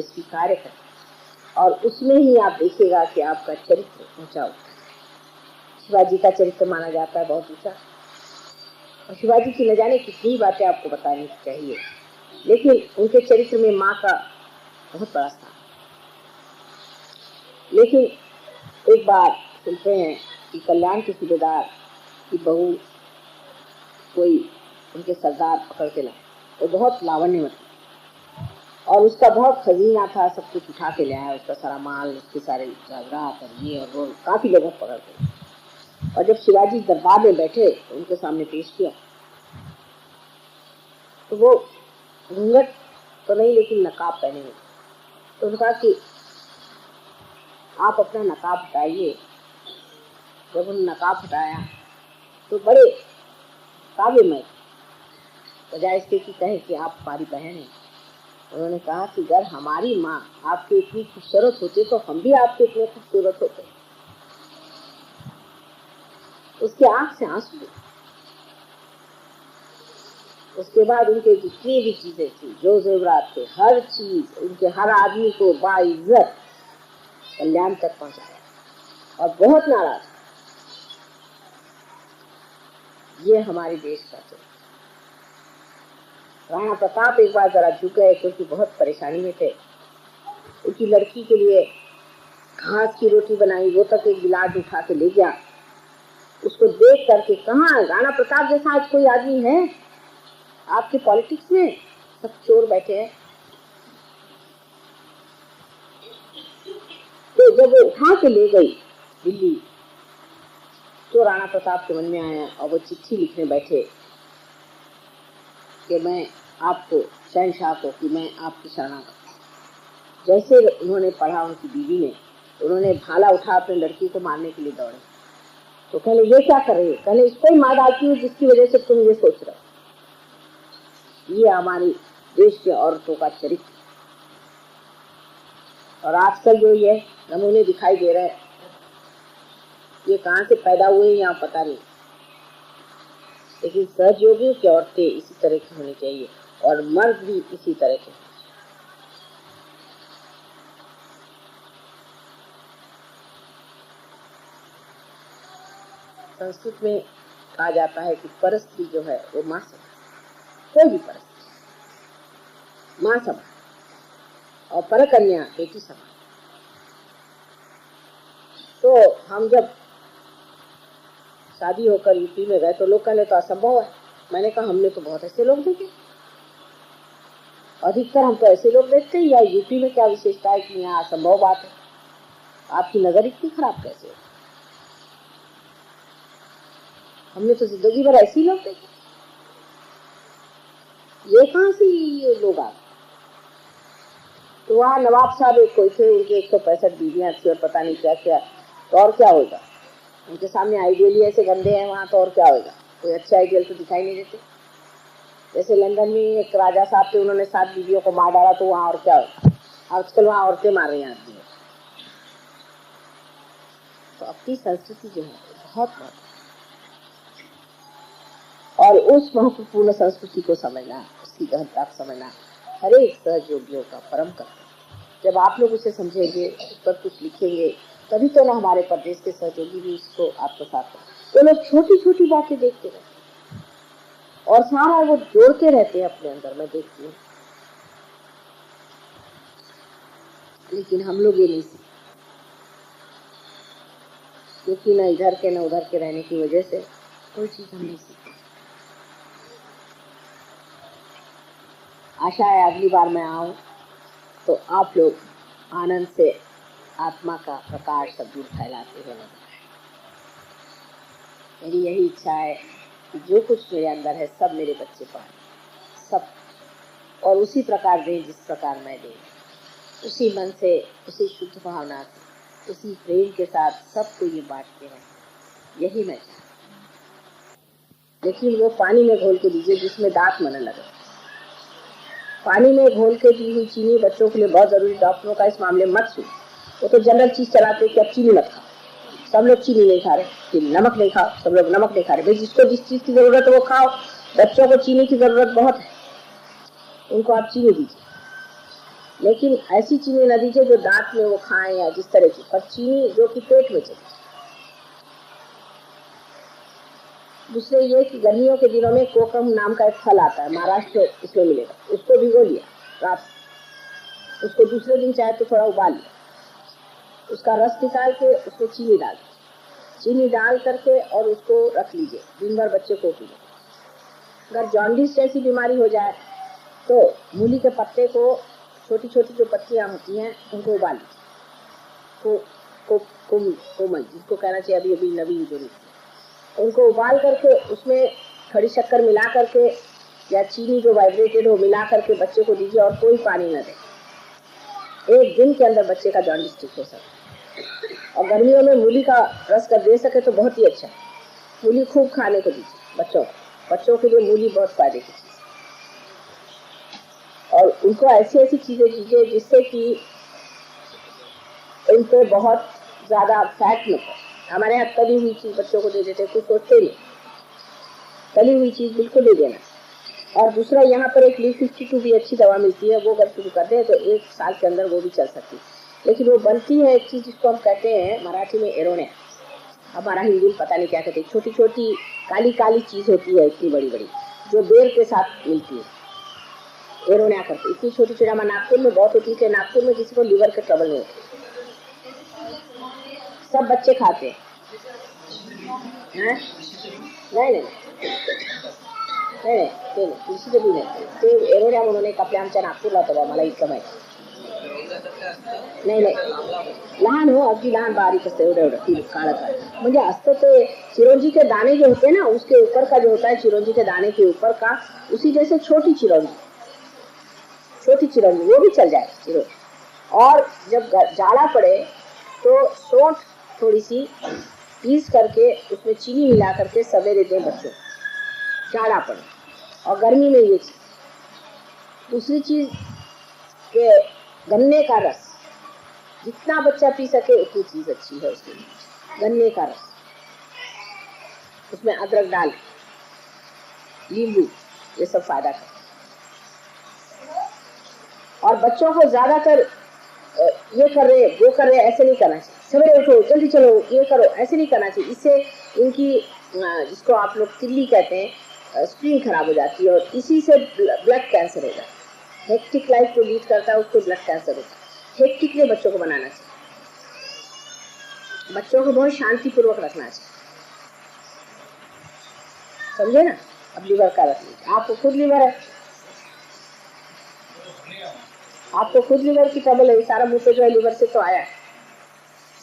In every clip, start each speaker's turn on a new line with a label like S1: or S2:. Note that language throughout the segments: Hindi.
S1: स्वीकार करें और उसमें ही आप देखिएगा कि आपका चरित्र ऊंचा होता है। शिवाजी का चरित्र माना जाता है बहुत ऊंचा, और शिवाजी की न जाने कितनी बातें आपको बतानी चाहिए, लेकिन उनके चरित्र में माँ का बहुत बड़ा स्थान। लेकिन एक बार सुनते हैं कि कल्याण के सूबेदार की बहू कोई उनके सरदार पकड़ के लाए, वो बहुत लावण्यवती और उसका बहुत खजीना था, सब कुछ उठा के ले आया, उसका सारा माल, उसके सारे जागरात और ये और वो, काफी लोगों को पकड़ के। और जब शिवाजी दरबार में बैठे तो उनके सामने पेश किया, तो वो घूंघट तो नहीं लेकिन नकाब पहने हुए। तो उन्होंने कहा कि आप अपना नकाब हटाइए। जब उन्होंने नकाब हटाया तो बड़े काव्यमय, बजाय इसके कि कहे कि आप हमारी बहन हैं, उन्होंने कहा कि अगर हमारी माँ आपके इतनी खूबसूरत होती तो हम भी आपके इतने खूबसूरत होते। उसके आंख से आंसू। उसके बाद उनके जितनी भी चीजें थी, जो जेवरात थे, हर चीज उनके हर आदमी को बाइज्जत कल्याण तक पहुंचाया और बहुत नाराज। ये हमारे देश का चरित्र। राणा प्रताप एक बार जरा झुक गए क्योंकि बहुत परेशानी में थे। उनकी लड़की के लिए घास की रोटी बनाई, वो तक एक गिलास उठा के ले गया। उसको देख करके कहाँ राणा प्रताप जैसा आज कोई आदमी है आपके पॉलिटिक्स में? सब चोर बैठे हैं। तो जब वो उठा के ले गई दिल्ली, तो राणा प्रताप के मन में आया और वो चिट्ठी लिखने बैठे कि मैं आपको शहनशाह को कि मैं आपकी शरणागत। जैसे उन्होंने पढ़ा उनकी बीवी ने, उन्होंने भाला उठा अपने लड़की को मारने के लिए दौड़े। तो कहले ये क्या कर रही है? कहले इसको ही मार डालती हूँ जिसकी वजह से तुम ये सोच रहे हो। ये हमारी देश के औरतों का चरित्र। और आजकल जो ये नमूने दिखाई दे रहे हैं, ये कहाँ से पैदा हुए यहाँ पता नहीं, लेकिन सहयोगियों की औरतें इसी तरह की होनी चाहिए और मर्द भी इसी तरह के। संस्कृत में कहा जाता है कि परस्त्री जो है वो माँ समान, कोई भी परस्त्री माँ समान, और परकन्या बेटी समान। तो हम जब शादी होकर यूपी में गए तो लोग कहले तो असंभव है। मैंने कहा हमने तो बहुत ऐसे लोग देखे, अधिकतर हम तो ऐसे लोग देखते हैं। या यूपी में क्या विशेषता है कि यहाँ असंभव बात है? आपकी नजर इतनी खराब कैसे है? हमने तो जिंदगी भर ऐसे ही लोग देखे। ये कहाँ से ये लोग आ? तो वहाँ नवाब साहब एक कोई थे, उनके 165 बीवियां थी और पता नहीं क्या क्या। तो और क्या होगा? उनके सामने आइडियल ही ऐसे गंदे हैं वहाँ, तो और क्या होगा? कोई अच्छे आइडियल तो दिखाई नहीं देते। जैसे लंदन में एक राजा साहब थे, उन्होंने 7 बीवियों को मार डाला, तो वहाँ और क्या होगा? आजकल वहाँ औरतें मार रही हैं आदमी। तो अपनी संस्कृति जो है बहुत महत्वपूर्ण, और उस महत्वपूर्ण संस्कृति को समझना, उसकी गहनता को समझना हर एक सहयोगियों का परम कर्तव्य। जब आप लोग उसे समझेंगे, उस पर कुछ लिखेंगे, तभी तो ना हमारे प्रदेश के सहयोगी भी इसको आत्मसात करें। तो लोग छोटी छोटी बातें देखते रहते हैं और सारा वो जोड़ते रहते हैं अपने अंदर, मैं देखती हूँ। लेकिन हम लोग ये नहीं सीखते, क्योंकि न इधर के न उधर के रहने की वजह से कोई चीज हम नहीं सीखते। आशा है अगली बार मैं आऊं तो आप लोग आनंद से आत्मा का प्रकाश सब दूर फैलाते हुए नजर आए। मेरी यही इच्छा है कि जो कुछ मेरे अंदर है सब मेरे बच्चे पाएं, सब, और उसी प्रकार दें जिस प्रकार मैं दे, उसी मन से, उसी शुद्ध भावना से, उसी प्रेम के साथ सबको ये बांटते हैं। यही मैं चाहती हूँ। लेकिन वो पानी में घोल के दीजिए जिसमें दांत मन लगे। पानी में घोल के दी हुई चीनी बच्चों के लिए बहुत जरूरी। डॉक्टरों का इस मामले में मत सुनो, वो तो जनरल चीज चलाते कि अब चीनी मत खाओ। सब लोग चीनी नहीं खा रहे, नमक नहीं खाओ, सब लोग नमक नहीं खा रहे। भाई जिसको जिस चीज की जरूरत है वो खाओ। बच्चों को चीनी की जरूरत बहुत है, उनको आप चीनी दीजिए। लेकिन ऐसी चीनी न दीजिए जो दांत में वो खाएं या जिस तरह की, पर चीनी जो कि पेट में चले। दूसरे ये कि गर्मियों के दिनों में कोकम नाम का एक फल आता है, महाराष्ट्र इसमें मिलेगा, उसको भिगो लिया रात, उसको दूसरे दिन चाहे तो थोड़ा उबाल लिया, उसका रस निकाल के उसमें चीनी डाल करके और उसको रख लीजिए, दिन भर बच्चे को पीजिए। अगर जॉन्डिस जैसी बीमारी हो जाए तो मूली के पत्ते को, छोटी छोटी जो पत्तियां होती हैं उनको उबाल लीजिए, कोमल जिसको कहना चाहिए अभी अभी नवीन जो नहीं, उनको उबाल करके उसमें खड़ी शक्कर मिला करके या चीनी जो वाइब्रेटेड हो मिला करके बच्चे को दीजिए और कोई पानी न दे। एक दिन के अंदर बच्चे का जॉन्डिस ठीक हो सकता है। और गर्मियों में मूली का रस कर दे सके तो बहुत ही अच्छा। मूली खूब खाने को दीजिए बच्चों के लिए मूली बहुत फायदे की चीज। और उनको ऐसी ऐसी चीजें दीजिए जिससे कि उन पे बहुत ज्यादा फैट न पड़े। हमारे यहाँ तली हुई चीज बच्चों को दे देते, कुछ सोचते नहीं, तली हुई चीज बिल्कुल नहीं देना। और दूसरा यहाँ पर एक ली52 भी अच्छी दवा मिलती है, वो अगर शुरू कर दे तो 1 साल के अंदर वो भी चल सकती है। लेकिन वो बनती है एक चीज जिसको हम कहते हैं मराठी में एरोण्या, हमारा हिंदी में पता नहीं क्या कहते, छोटी छोटी काली काली चीज होती है इतनी बड़ी बड़ी, जो बेर के साथ मिलती है, एरोण्या करते। इतनी छोटी छोटी हमारे नागपुर में बहुत होती है, नागपुर में किसी को लीवर के ट्रबल नहीं होते, सब बच्चे खाते हैं। नहीं तुळशी भी नाही ते एरोण्या म्हणून एक आपल्या आमच्या नागपूरला होतं, मला इतकं माहिती नाही लहान हो, अगदी लहान बारीक असतं, एवढं काळं काळं म्हणजे असतं ते। चिरौंजी के दाने जो होते हैं ना, उसके ऊपर का जो होता है चिरौंजी के दाने के ऊपर का, उसी जैसे छोटी चिरौंजी वो भी चल जाए चिरौंजी। और जब जाड़ा पड़े तो सौंठ थोड़ी सी पीस करके उसमें चीनी मिला करके सवेरे दें बच्चों, जाड़ा पड़े और गर्मी में ये चीज। दूसरी चीज के गन्ने का रस, जितना बच्चा पी सके उतनी चीज अच्छी है उसके लिए। गन्ने का रस, उसमें अदरक डाल, नींबू, ये सब फायदा करता है। और बच्चों को ज्यादातर ये कर रहे वो कर रहे ऐसे नहीं करना चाहिए, सवेरे उठो जल्दी चलो ये करो, ऐसे नहीं करना चाहिए। इससे इनकी जिसको आप लोग तिल्ली कहते हैं, स्प्लीन खराब हो जाती है और इसी से ब्लड कैंसर हो जाता है। हेक्टिक लाइफ जो लीड करता है उसको ब्लड कैंसर होता है। हेक्टिक ने बच्चों को बनाना चाहिए, बच्चों को बहुत शांतिपूर्वक रखना चाहिए, समझे ना। अब लीवर का रख लीजिए, आपको खुद लीवर है, आपको खुद लीवर की ट्रबल है, सारा मुंह पे जो है लीवर से तो आया है,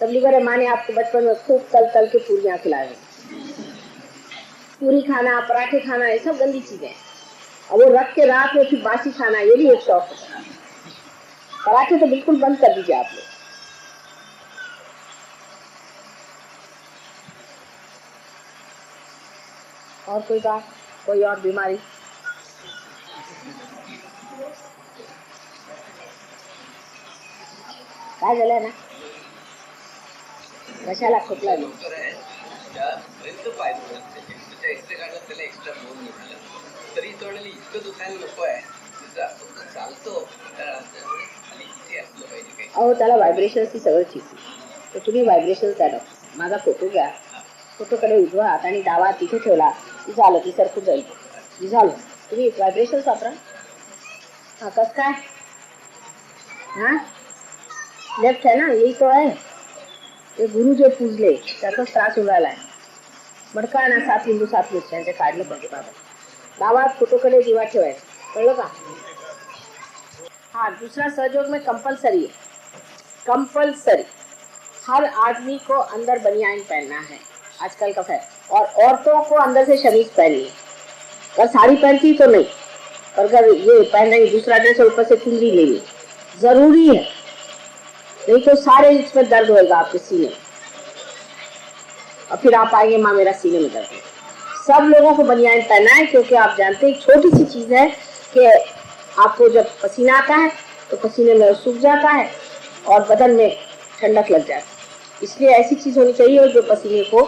S1: सब लीवर है। माने आपको बचपन में खूब तल के पूरियां खिलाए, पूरी खाना, पराठे खाना, ये सब गंदी चीजें। और वो रख के रात में फिर बासी खाना, ये भी एक शौक है। पराठे तो बिल्कुल बंद कर दीजिए आप लोग। और कोई बात, कोई और बीमारी? काय झालंय ना, कशाला खोकला नाही? अहो त्याला व्हायब्रेशनची सवय ठीक आहे, तर तुम्ही व्हायब्रेशन करा. माझा फोटो घ्या, फोटोकडे उजवा हात आणि डावा तिथे ठेवला की झालं, ती सरकून जाईल, झालं. तुम्ही व्हायब्रेशन वापरा. हा कस काय? हा लेफ्ट है ना, यही तो है. ते गुरु जे पूजले त्याचाच त्रास होऊन राहिलाय. मडका ना 7 लिंबू 7 मिरच्यांचे काढलं पाहिजे बाबा. गावात फोटोकडे दिवा ठेवायचा, कळलं का? हाँ, दूसरा सहयोग में कंपलसरी है, कंपलसरी हर आदमी को अंदर बनियान पहनना है आजकल का फैशन, और औरतों को अंदर से शमीज पहननी है। अगर साड़ी पहनती तो नहीं, और अगर ये पहन रही दूसरा ड्रेस ऊपर से चुनरी ले ली, जरूरी है, नहीं तो सारे इसमें दर्द होगा आपके सीने, और फिर आप आएंगे माँ मेरा सीने में दर्द है। सब लोगों को बनियान पहनना है, क्योंकि आप जानते हैं छोटी सी चीज है कि आपको जब पसीना आता है तो पसीने में सूख जाता है और बदन में ठंडक लग जाती है। इसलिए ऐसी चीज होनी चाहिए जो पसीने को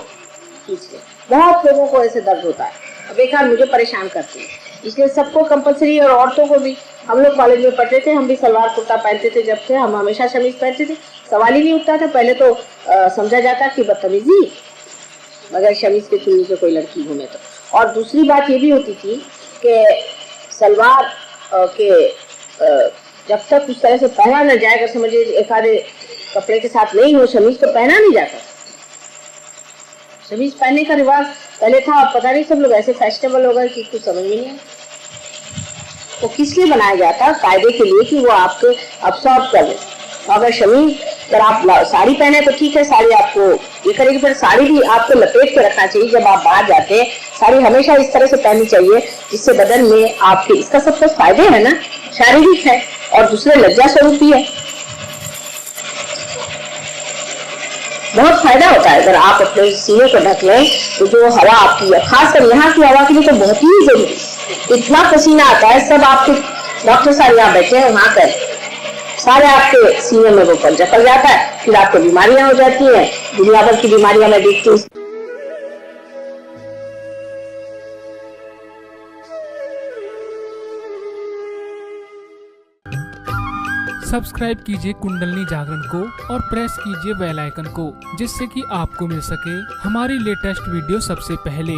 S1: खींच ले। बहुत लोगों को ऐसे दर्द होता है, बेकार मुझे परेशान करती है। इसलिए सबको कंपलसरी, और औरतों को भी। हम लोग कॉलेज में पढ़ते थे, हम भी सलवार कुर्ता पहनते थे, जब थे हम हमेशा शमीज पहनते थे, सवाल ही नहीं उठता था। पहले तो समझा जाता कि बदतमीजी, मगर शमीज के थ्रू से कोई लड़की घूमे तो। और दूसरी बात ये भी होती थी कि सलवार के जब तक उस तरह से पहना न जाए, अगर समझिए एक आधे कपड़े के साथ नहीं हो शमीज, तो पहना नहीं जाता। शमीज पहनने का रिवाज पहले था, अब पता नहीं सब लोग ऐसे फैशनेबल हो गए कि कुछ समझ में नहीं आया। वो किस लिए बनाया गया था? कायदे के लिए, कि वो आपके अब्सॉर्ब कर ले। अगर शमीज, अगर आप साड़ी पहने तो ठीक है, साड़ी आपको ये करेगी, पर साड़ी भी आपको लपेट के रखना चाहिए। जब आप बाहर जाते हैं, साड़ी हमेशा इस तरह से पहननी चाहिए जिससे बदन में आपके, इसका सब कुछ फायदे है ना, शारीरिक है और दूसरे लज्जा स्वरूप भी है। बहुत फायदा होता है अगर आप अपने सीने को ढक लें, तो जो हवा आपकी है, खासकर यहाँ की हवा के लिए तो बहुत ही जरूरी। इतना पसीना आता है, सब आपके डॉक्टर साहब यहाँ बैठे हैं, वहां कर सारे आपके सीने में वो जकड़ जाता है, फिर आपको बीमारियां हो जाती हैं, दुनिया भर की बीमारियां मैं देखती हूँ।
S2: सब्सक्राइब कीजिए कुंडलनी जागरण को और प्रेस कीजिए बेल आइकन को, जिससे कि आपको मिल सके हमारी लेटेस्ट वीडियो सबसे पहले।